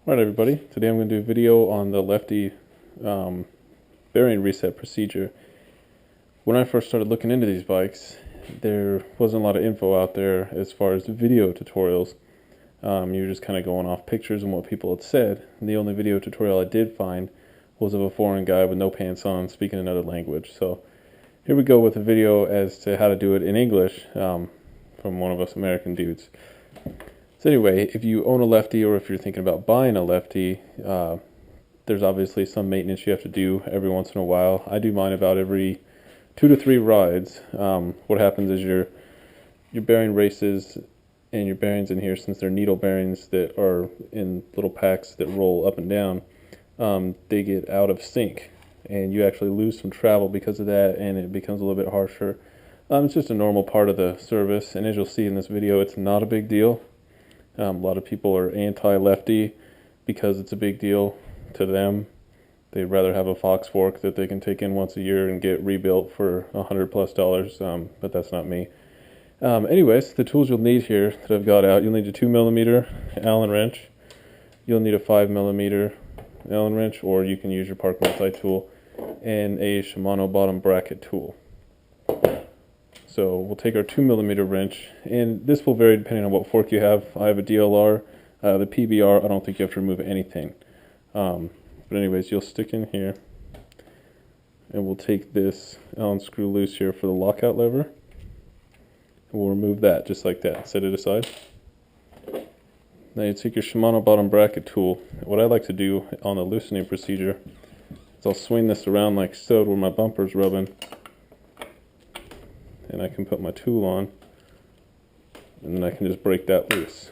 Alright everybody, today I'm going to do a video on the Lefty bearing reset procedure. When I first started looking into these bikes, there wasn't a lot of info out there as far as video tutorials. You were just kind of going off pictures and what people had said. And the only video tutorial I did find was of a foreign guy with no pants on speaking another language. So here we go with a video as to how to do it in English from one of us American dudes. So anyway, if you own a Lefty or if you're thinking about buying a Lefty, there's obviously some maintenance you have to do every once in a while. I do mine about every 2 to 3 rides. What happens is your bearing races and your bearings in here, since they're needle bearings that are in little packs that roll up and down, they get out of sync and you actually lose some travel because of that, and it becomes a little bit harsher. It's just a normal part of the service, and as you'll see in this video, it's not a big deal. A lot of people are anti-Lefty because it's a big deal to them. They'd rather have a Fox fork that they can take in once a year and get rebuilt for $100+, but that's not me. Anyways, the tools you'll need here that I've got out: you'll need a 2mm Allen wrench, you'll need a 5mm Allen wrench, or you can use your Park multi-tool, and a Shimano bottom bracket tool. So we'll take our 2mm wrench, and this will vary depending on what fork you have. I have a DLR, the PBR, I don't think you have to remove anything. But anyways, you'll stick in here, and we'll take this Allen screw loose here for the lockout lever, and we'll remove that just like that, set it aside. Now you take your Shimano bottom bracket tool. What I like to do on the loosening procedure is I'll swing this around like so where my bumper's rubbing, and I can put my tool on, and then I can just break that loose.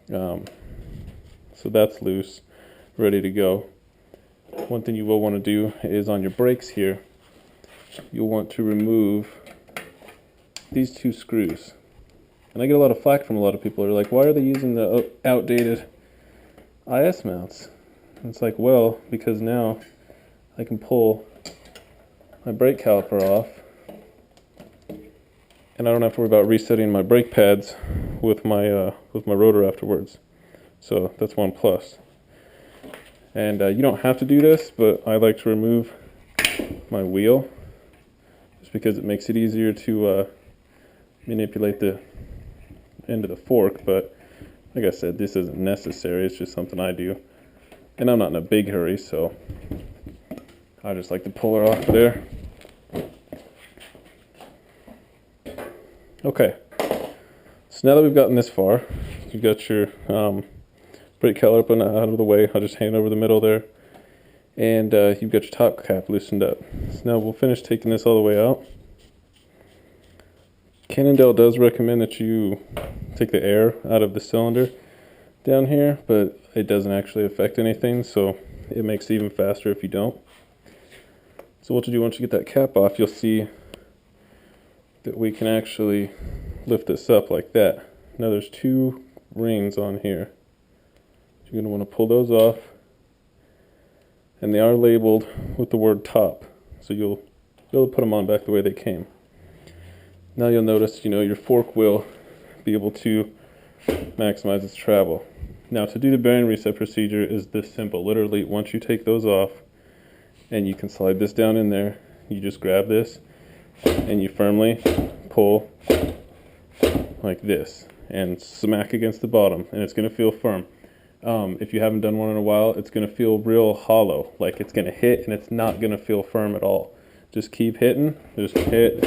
So that's loose, ready to go. One thing you will want to do is on your brakes here, you'll want to remove these 2 screws. And I get a lot of flack from a lot of people. They're like, why are they using the outdated IS mounts? And it's like, well, because now I can pull my brake caliper off, and I don't have to worry about resetting my brake pads with my rotor afterwards. So that's one plus. And you don't have to do this, but I like to remove my wheel just because it makes it easier to manipulate the end of the fork. But like I said, this isn't necessary. It's just something I do, and I'm not in a big hurry, so I just like to pull her off there. Okay, so now that we've gotten this far, you got your brake caliper out of the way. I'll just hang it over the middle there, and you've got your top cap loosened up. So now we'll finish taking this all the way out. Cannondale does recommend that you take the air out of the cylinder down here, but it doesn't actually affect anything, so it makes it even faster if you don't. So what to do once you get that cap off, you'll see that we can actually lift this up like that. Now there's 2 rings on here. You're going to want to pull those off, and they are labeled with the word top, so you'll be able to put them on back the way they came. Now you'll notice, your fork will be able to maximize its travel. Now to do the bearing reset procedure is this simple. Literally, once you take those off, and you can slide this down in there, you just grab this and you firmly pull like this and smack against the bottom, and it's going to feel firm. If you haven't done one in a while, it's going to feel real hollow, like it's going to hit and it's not going to feel firm at all. Just keep hitting, just hit,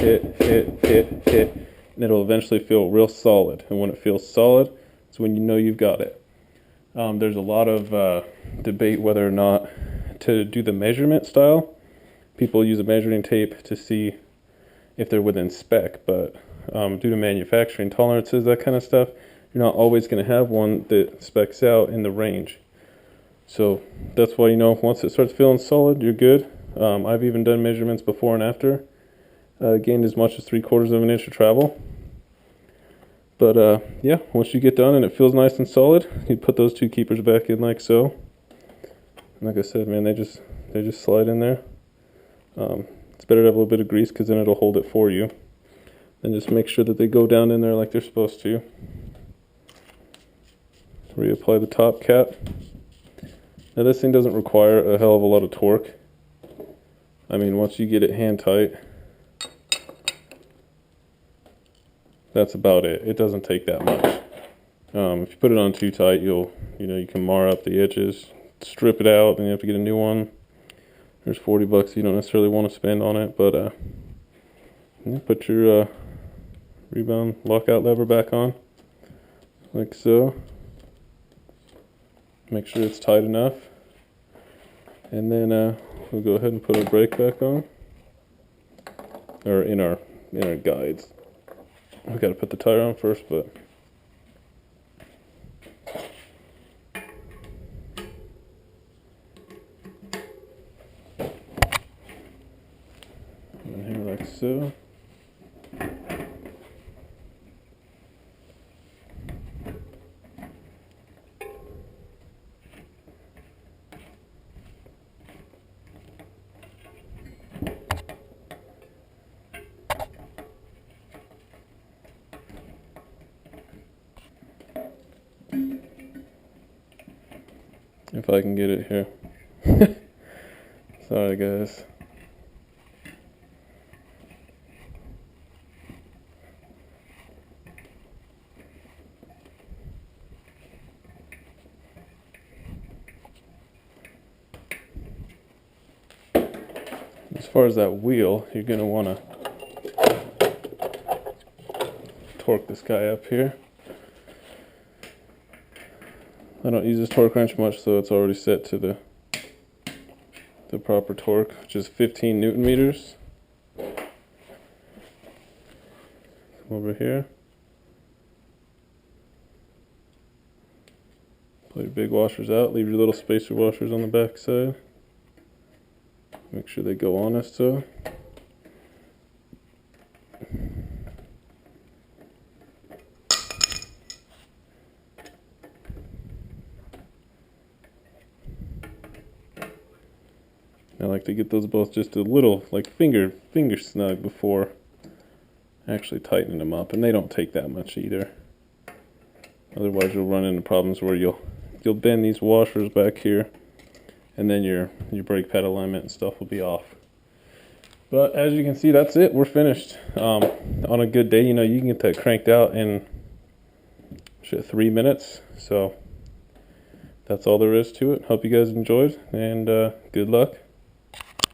and it'll eventually feel real solid. And when it feels solid, it's when you know you've got it. There's a lot of debate whether or not to do the measurement style. People use a measuring tape to see if they're within spec, but due to manufacturing tolerances, that kind of stuff, you're not always going to have one that specs out in the range. So that's why, once it starts feeling solid, you're good. I've even done measurements before and after, gained as much as 3/4 of an inch of travel. But yeah, once you get done and it feels nice and solid, you put those 2 keepers back in like so. And like I said, man, they just slide in there. It's better to have a little bit of grease because then it'll hold it for you. And just make sure that they go down in there like they're supposed to. reapply the top cap. Now this thing doesn't require a hell of a lot of torque. I mean, once you get it hand tight, that's about it. It doesn't take that much. If you put it on too tight, you can mar up the edges, strip it out, and you have to get a new one. There's 40 bucks you don't necessarily want to spend on it, but put your rebound lockout lever back on, like so. Make sure it's tight enough, and then we'll go ahead and put our brake back on, or in our guides. We got to put the tire on first, but in here like so. If I can get it here. Sorry guys. As far as that wheel, you're going to want to torque this guy up here. I don't use this torque wrench much, so it's already set to the proper torque, which is 15 Newton meters. Come over here. Pull your big washers out. Leave your little spacer washers on the back side. Make sure they go on as so. I like to get those both just a little, like finger snug before actually tightening them up, and they don't take that much either. Otherwise you'll run into problems where you'll bend these washers back here, and then your brake pad alignment and stuff will be off. But as you can see, that's it. We're finished. On a good day, you can get that cranked out in 3 minutes. So that's all there is to it. Hope you guys enjoyed, and good luck.